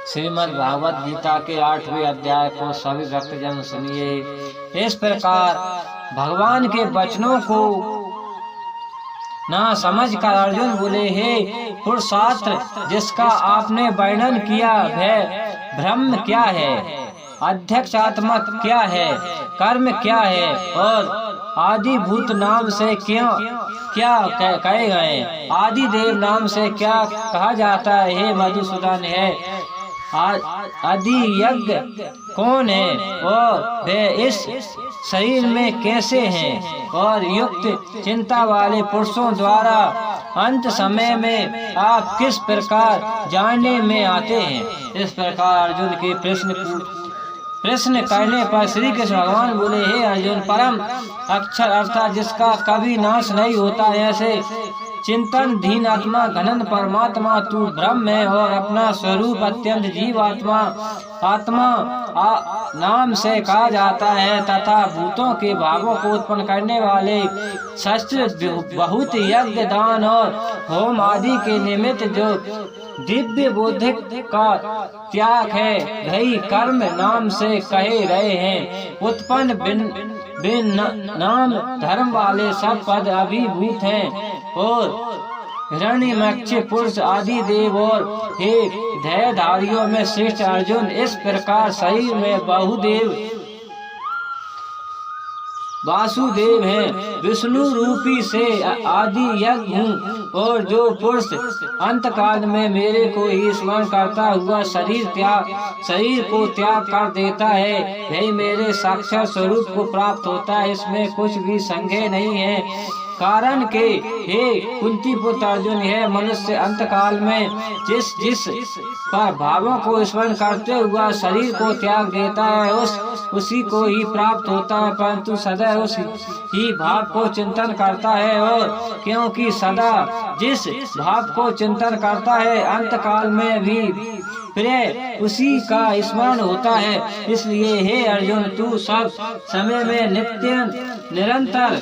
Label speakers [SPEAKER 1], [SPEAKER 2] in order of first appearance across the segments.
[SPEAKER 1] श्रीमद् भागवत गीता के 8वें अध्याय को सभी भक्तजन सुनिए। इस प्रकार भगवान के वचनों को ना समझ कर अर्जुन बोले, हे पुरुषार्थ, जिसका आपने वर्णन किया वह ब्रह्म क्या है, अध्यक्षात्मक क्या है, कर्म क्या है और आदिभूत नाम से क्या कहे गए, आदि देव नाम से क्या कहा जाता है। हे मधुसूदन, है आदि यज्ञ कौन है और वे इस शरीर में कैसे हैं, और युक्त चिंता वाले पुरुषों द्वारा अंत समय में आप किस प्रकार जानने में आते हैं। इस प्रकार अर्जुन के प्रश्न करने पर श्री कृष्ण भगवान बोले, हे अर्जुन, परम अक्षर अर्थात जिसका कभी नाश नहीं होता, ऐसे चिंतन धीन आत्मा घनन परमात्मा तू ब्रह्म है और अपना स्वरूप अत्यंत जीवात्मा आत्मा नाम से कहा जाता है, तथा भूतों के भावों को उत्पन्न करने वाले शस्त्र बहुत यज्ञ दान और होम आदि के निमित्त जो दिव्य बोधिक का त्याग है, वही कर्म नाम से कहे गए हैं। उत्पन्न बिन नाम धर्म वाले सब पद अभिभूत हैं और हिरण्यमक्ष पुरुष आदि देव और हे धैर्यधारियों में श्रेष्ठ अर्जुन, इस प्रकार शरीर में बहुदेव वासुदेव हैं। विष्णु रूपी से आदि यज्ञ हूँ और जो पुरुष अंत काल में मेरे को ही स्मरण करता हुआ शरीर को त्याग कर देता है, वही मेरे साक्षात स्वरूप को प्राप्त होता है। इसमें कुछ भी संदेह नहीं है। कारण के हे कुंती पुत्र अर्जुन, है मनुष्य अंत काल में जिस पर भावों को स्मरण करते हुआ शरीर को त्याग देता है, उसी को ही प्राप्त होता है, परंतु सदा उस ही भाव को चिंतन करता है। और क्योंकि सदा जिस भाव को चिंतन करता है, अंत काल में भी प्रिय उसी का स्मरण होता है। इसलिए हे अर्जुन, तू सब समय में निरंतर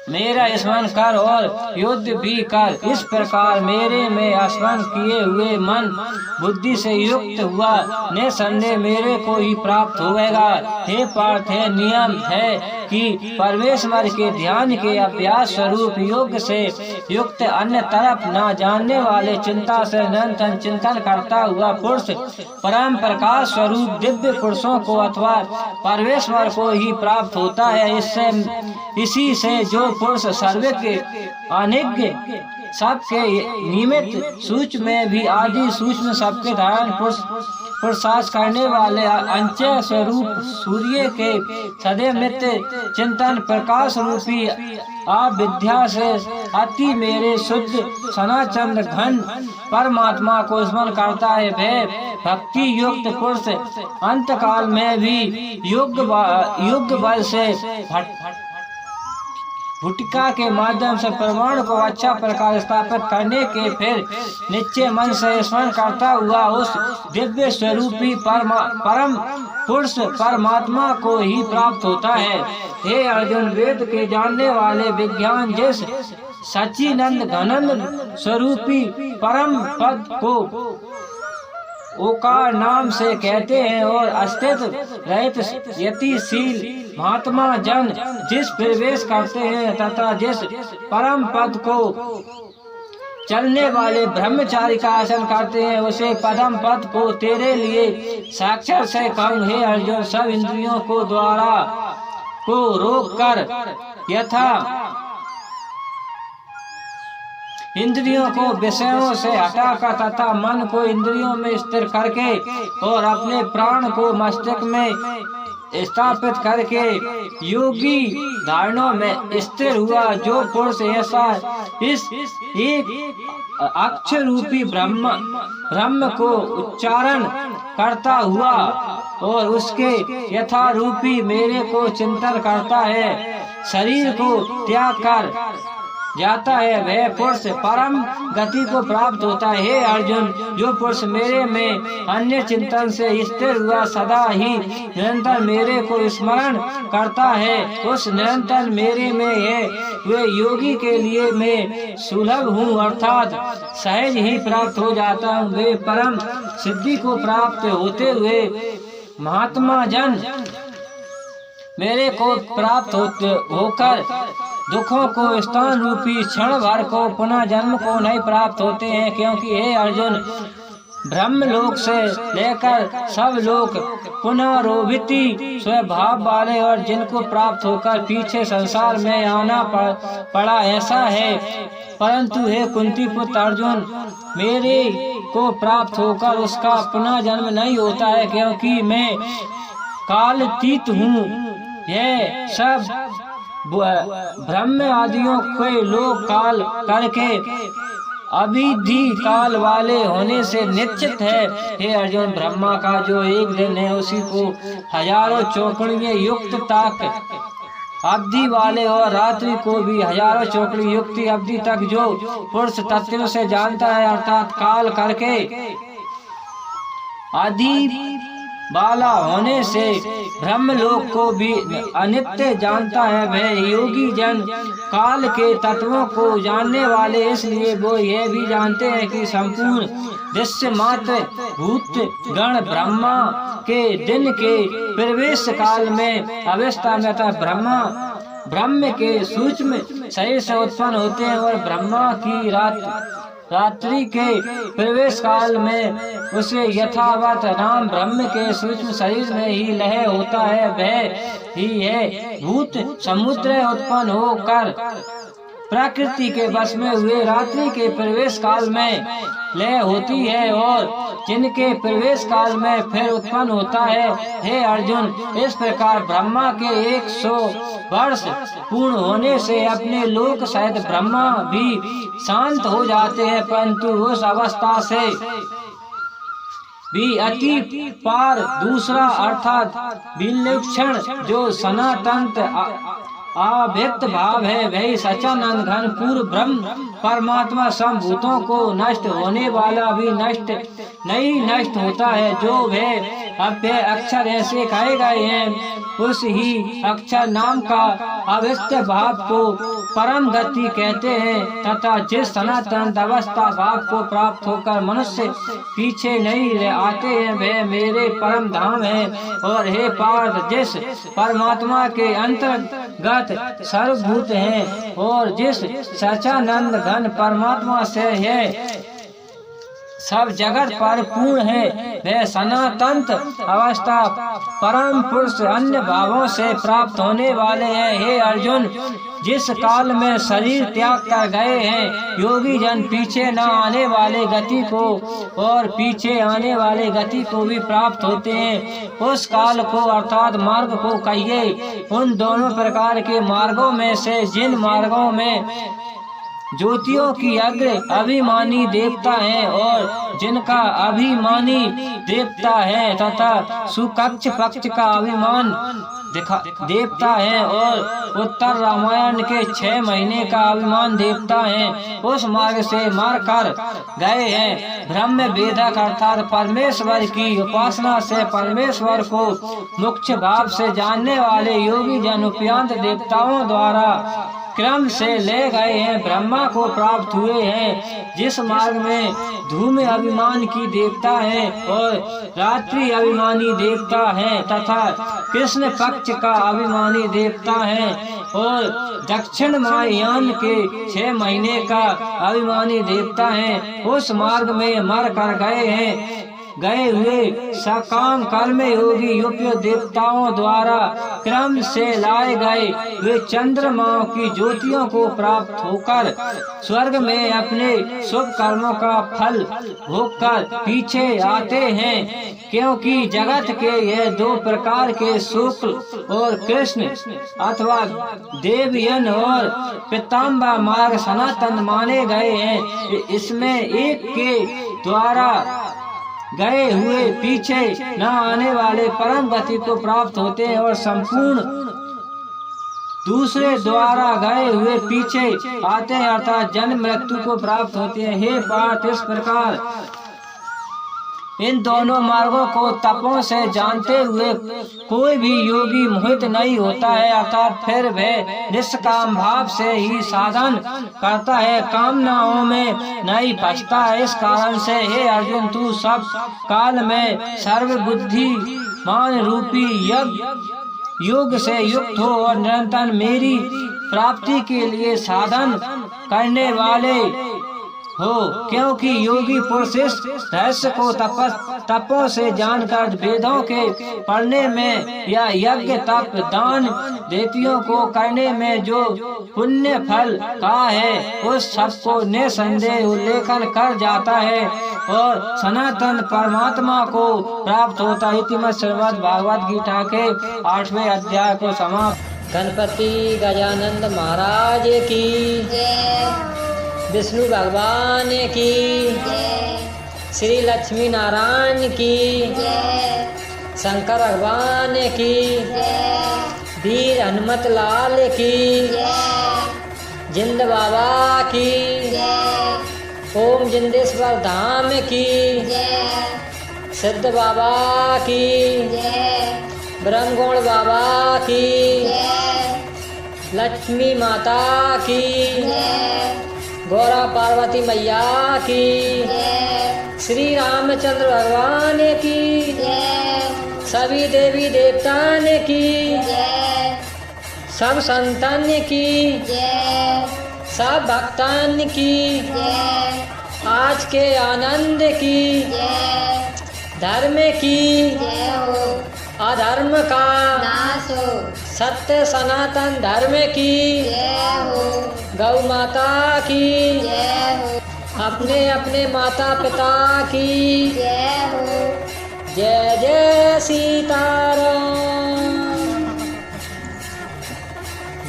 [SPEAKER 1] मेरा स्मरण कर और युद्ध भी कर। इस प्रकार मेरे में स्मरण किए हुए मन बुद्धि से युक्त हुआ निसंदेह मेरे को ही प्राप्त होगा। हे पार्थ, है नियम है कि परमेश्वर के ध्यान के अभ्यास स्वरूप योग से युक्त अन्य तरफ न जानने वाले चिंता से निरंतर चिंतन करता हुआ पुरुष परम प्रकाश स्वरूप दिव्य पुरुषों को अथवा परमेश्वर को ही प्राप्त होता है। इसी से जो पुरुष सर्वज्ञ अनिज्ञ सबके निमित्त सूक्ष्म में भी आदि सूक्ष्म सबके धारण पुरुषार्थ करने वाले अंचय स्वरूप सूर्य के सदैव नित्य चिंतन प्रकाश रूपी अविद्या से अति मेरे शुद्ध सनातन घन परमात्मा को स्मरण करता है, वह भक्ति युक्त पुरुष अंत काल में भी युग बल से भुटिका के माध्यम से परमाणु को अच्छा प्रकार स्थापित करने के फिर निश्चय मन से स्मरण करता हुआ उस दिव्य स्वरूपी परम पुरुष परमात्मा को ही प्राप्त होता है। हे अर्जुन, वेद के जानने वाले विज्ञान जिस सच्चिदानंद घनन स्वरूपी परम पद को ओकार नाम से कहते हैं और अस्तित्व रहित यतिशील महात्मा जन जिस प्रवेश करते हैं तथा जिस परम पद को चलने वाले ब्रह्मचारी का आसन करते हैं, उसे परम पद को तेरे लिए साक्षात से कहूँ। हे अर्जुन, सब इंद्रियों को द्वारा को रोक कर यथा इंद्रियों को विषयों से हटाकर तथा मन को इंद्रियों में स्थिर करके और अपने प्राण को मस्तिष्क में स्थापित करके योगी धारणों में स्थिर हुआ जो पुरुष ऐसा इस एक अक्षर रूपी ब्रह्म को उच्चारण करता हुआ और उसके यथा रूपी मेरे को चिंतन करता है, शरीर को त्याग कर जाता है वह पुरुष परम गति को प्राप्त होता है। हे अर्जुन, जो पुरुष मेरे में अन्य चिंतन से स्थिर हुआ सदा ही निरंतर मेरे को स्मरण करता है, उस निरंतर मेरे में है वे योगी के लिए मैं सुलभ हूँ, अर्थात सहज ही प्राप्त हो जाता हूँ। वे परम सिद्धि को प्राप्त होते हुए महात्मा जन मेरे को प्राप्त होकर दुखों को स्थान रूपी क्षण भर को पुनः जन्म को नहीं प्राप्त होते हैं, क्योंकि हे अर्जुन, ब्रह्म लोक से लेकर सब लोग पुनरोभिति स्वभाव वाले और जिनको प्राप्त होकर पीछे संसार में आना पड़ा ऐसा है। परंतु हे कुंती पुत्र अर्जुन, मेरे को प्राप्त होकर उसका पुनः जन्म नहीं होता है, क्योंकि मैं कालातीत हूँ। यह सब ब्रह्म आदियों के लोग काल करके अविधि काल वाले होने से निश्चित है। हे अर्जुन, ब्रह्मा का जो एक दिन है उसी को हजारों चौकड़ियां युक्त तक अवधि वाले और रात्रि को भी हजारों चौकड़ी युक्त अवधि तक जो पुरुष तत्व से जानता है, अर्थात काल करके आदि बाला होने से ब्रह्मलोक को भी अनित्य जानता है। वह योगी जन काल के तत्वों को जानने वाले, इसलिए वो यह भी जानते हैं कि संपूर्ण दृश्य मात्र भूत गण ब्रह्मा के दिन के प्रवेश काल में अवस्था में था ब्रह्म के सूक्ष्म शरीर से उत्पन्न होते हैं और ब्रह्मा की रात्रि के प्रवेश काल में उसे यथावत नाम ब्रह्म के सूक्ष्म शरीर में ही लय होता है। वह ही है भूत समुद्र उत्पन्न होकर प्रकृति के वश में हुए रात्रि के प्रवेश काल में लय होती है और जिनके प्रवेश काल में फिर उत्पन्न होता है। हे अर्जुन, इस प्रकार ब्रह्मा के 100 वर्ष पूर्ण होने से अपने लोक सहित ब्रह्मा भी शांत हो जाते हैं, परंतु उस अवस्था से भी अति पार दूसरा अर्थात विलक्षण जो सनातन अव्यक्त भाव है, वही सच्चिदानंद घन पूर्ण ब्रह्म परमात्मा संभूतों को नष्ट होने वाला भी नष्ट होता है। जो वह अव्यय अक्षर ऐसे कहे गए हैं, उस ही अक्षर नाम का अव्यक्त भाव को परम गति कहते हैं, तथा जिस सनातन अवस्था भाव को प्राप्त होकर मनुष्य पीछे नहीं आते हैं, वह मेरे परम धाम है। और हे पार्थ, जिस परमात्मा के अंतर्गत सर्वभूत हैं और जिस सच्चिदानंद घन परमात्मा से है सब जगत पर पूर्ण है, वह सनातन अवस्था परम पुरुष अन्य भावों से प्राप्त होने वाले हैं। हे अर्जुन, जिस काल में शरीर त्याग कर गए हैं योगी जन पीछे न आने वाले गति को और पीछे आने वाले गति को भी प्राप्त होते हैं। उस काल को अर्थात मार्ग को कहिए। उन दोनों प्रकार के मार्गों में से जिन मार्गों में ज्योतियों की अग्र अभिमानी देवता है और जिनका अभिमानी देवता है तथा सुकक्ष पक्ष का अभिमान देवता है और उत्तर रामायण के 6 महीने का अभिमान देवता है, उस मार्ग से मार कर गए हैं। ब्रह्म वेदक अर्थात परमेश्वर की उपासना से परमेश्वर को मुख्य भाव से जानने वाले योगी जन उपयंत देवताओं द्वारा क्रम से ले गए हैं ब्रह्मा को प्राप्त हुए हैं। जिस मार्ग में धूम अभिमान की देवता है और रात्रि अभिमानी देवता है तथा कृष्ण पक्ष का अभिमानी देवता है और दक्षिण मायान के 6 महीने का अभिमानी देवता है, उस मार्ग में मर कर गए हुए सकाम कर्म योगी युक्त देवताओं द्वारा क्रम से लाए गए वे चंद्रमाओं की ज्योतियों को प्राप्त होकर स्वर्ग में अपने शुभ कर्मों का फल भोगकर पीछे आते हैं। क्योंकि जगत के यह 2 प्रकार के शुक्ल और कृष्ण अथवा देवयन और पीताम्बर मार्ग सनातन माने गए हैं। इसमें एक के द्वारा गए हुए पीछे न आने वाले परम गति को प्राप्त होते हैं और संपूर्ण दूसरे द्वारा गए हुए पीछे आते हैं, अर्थात जन्म मृत्यु को प्राप्त होते हैं। हे पार्थ, इस प्रकार इन दोनों मार्गों को तपों से जानते हुए कोई भी योगी मोहित नहीं होता है, अर्थात फिर वह निष्काम भाव से ही साधन करता है, कामनाओं में नहीं फंसता है। इस कारण से हे अर्जुन, तू सब काल में सर्वबुद्धिमान रूपी योग से युक्त हो और निरंतर मेरी प्राप्ति के लिए साधन करने वाले हो, क्योंकि योगी पुरुष इस रहस्य को तपों से जानकर वेदों के पढ़ने में या यज्ञ तप दान देतियों को करने में जो पुण्य फल का है उस सब को निसंदेह उल्लेखन कर जाता है और सनातन परमात्मा को प्राप्त होता है। इतिमत श्रीमद् भागवत गीता के 8वें अध्याय को समाप्त।
[SPEAKER 2] गणपति गजानंद महाराज की विष्णु भगवान की, श्री लक्ष्मी नारायण की, शंकर भगवान की, वीर हनुमत लाल की, जिंद बाबा की, ओम जिंदेश्वर धाम की, सिद्ध बाबा की, ब्रह्मगुण बाबा की, लक्ष्मी माता की, गौरा पार्वती मैया की, श्री रामचंद्र भगवान की, सभी देवी देवतान की, सब संतान की, सब भक्तान की, आज के आनंद की, धर्म की अधर्म का नाश हो, सत्य सनातन धर्म की गौ माता की, अपने अपने माता पिता की जय जय सीताराम।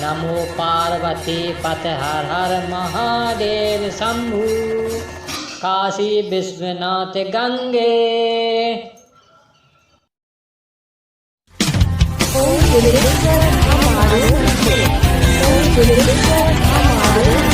[SPEAKER 2] नमो पार्वती पते हर हर महादेव शंभु, काशी विश्वनाथ गंगे।
[SPEAKER 3] हमारे